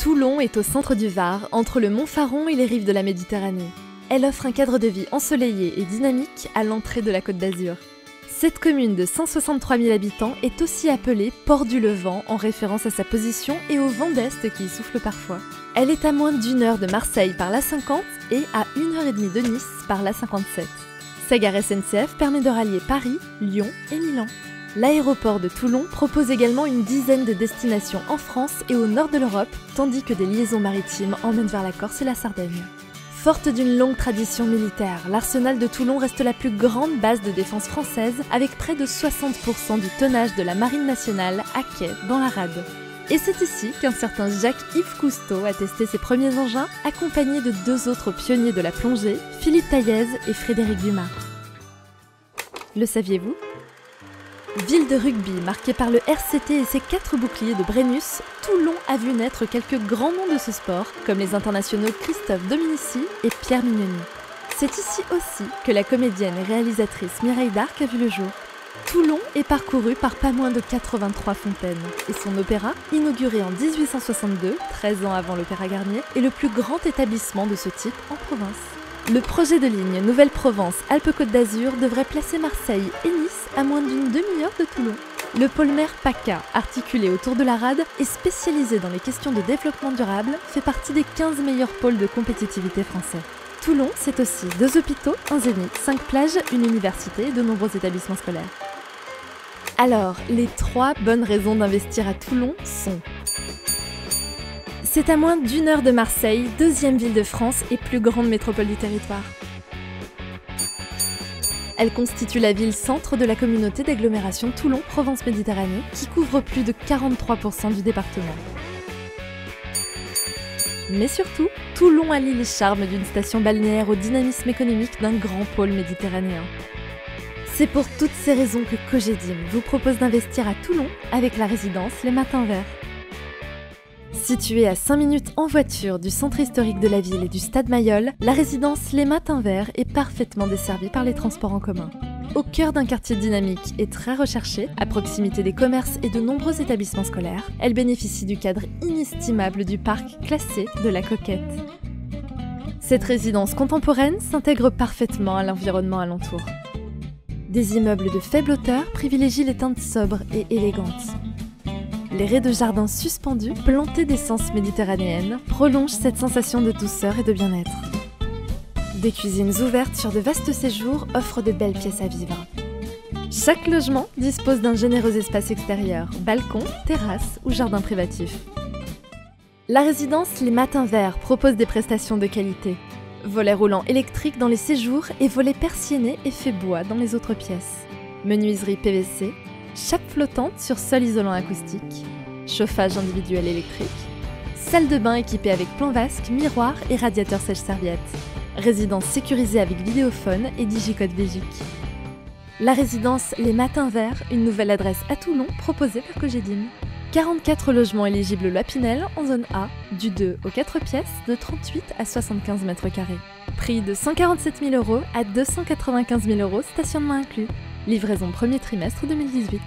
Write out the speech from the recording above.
Toulon est au centre du Var, entre le Mont Faron et les rives de la Méditerranée. Elle offre un cadre de vie ensoleillé et dynamique à l'entrée de la Côte d'Azur. Cette commune de 163 000 habitants est aussi appelée Port du Levant en référence à sa position et au vent d'est qui y souffle parfois. Elle est à moins d'1 heure de Marseille par l'A50 et à 1h30 de Nice par l'A57. Sa gare SNCF permet de rallier Paris, Lyon et Milan. L'aéroport de Toulon propose également une dizaine de destinations en France et au nord de l'Europe, tandis que des liaisons maritimes emmènent vers la Corse et la Sardaigne. Forte d'une longue tradition militaire, l'arsenal de Toulon reste la plus grande base de défense française, avec près de 60% du tonnage de la Marine nationale à quai dans la rade. Et c'est ici qu'un certain Jacques-Yves Cousteau a testé ses premiers engins, accompagné de 2 autres pionniers de la plongée, Philippe Taillez et Frédéric Dumas. Le saviez-vous ? Ville de rugby marquée par le RCT et ses 4 boucliers de Brennus, Toulon a vu naître quelques grands noms de ce sport, comme les internationaux Christophe Dominici et Pierre Mignoni. C'est ici aussi que la comédienne et réalisatrice Mireille d'Arc a vu le jour. Toulon est parcouru par pas moins de 83 fontaines, et son opéra, inauguré en 1862, 13 ans avant l'Opéra Garnier, est le plus grand établissement de ce type en province. Le projet de ligne Nouvelle-Provence-Alpes-Côte d'Azur devrait placer Marseille et Nice à moins d'une demi-heure de Toulon. Le pôle mer PACA, articulé autour de la rade et spécialisé dans les questions de développement durable, fait partie des 15 meilleurs pôles de compétitivité français. Toulon, c'est aussi 2 hôpitaux, un zénith, 5 plages, une université et de nombreux établissements scolaires. Alors, les 3 bonnes raisons d'investir à Toulon sont: c'est à moins d'1 heure de Marseille, 2e ville de France et plus grande métropole du territoire. Elle constitue la ville-centre de la communauté d'agglomération Toulon-Provence-Méditerranée, qui couvre plus de 43% du département. Mais surtout, Toulon allie les charmes d'une station balnéaire au dynamisme économique d'un grand pôle méditerranéen. C'est pour toutes ces raisons que Cogedim vous propose d'investir à Toulon avec la résidence Les Matins Verts. Située à 5 minutes en voiture du centre historique de la ville et du stade Mayol, la résidence Les Matins Verts est parfaitement desservie par les transports en commun. Au cœur d'un quartier dynamique et très recherché, à proximité des commerces et de nombreux établissements scolaires, elle bénéficie du cadre inestimable du parc classé de la Coquette. Cette résidence contemporaine s'intègre parfaitement à l'environnement alentour. Des immeubles de faible hauteur privilégient les teintes sobres et élégantes. Les raies de jardin suspendus, plantés d'essence méditerranéenne, prolongent cette sensation de douceur et de bien-être. Des cuisines ouvertes sur de vastes séjours offrent de belles pièces à vivre. Chaque logement dispose d'un généreux espace extérieur, balcon, terrasse ou jardin privatif. La résidence Les Matins Verts propose des prestations de qualité. Volets roulants électriques dans les séjours et volets persiennés et faits bois dans les autres pièces. Menuiserie PVC, chape flottante sur sol isolant acoustique, chauffage individuel électrique, salle de bain équipée avec plan vasque, miroir et radiateur sèche-serviette. Résidence sécurisée avec vidéophone et digicode Vigic. La résidence Les Matins Verts, une nouvelle adresse à Toulon proposée par Cogedim. 44 logements éligibles Loi Pinel en zone A, du 2 aux 4 pièces, de 38 à 75 mètres carrés. Prix de 147 000 € à 295 000 €, stationnement inclus. Livraison premier trimestre 2018.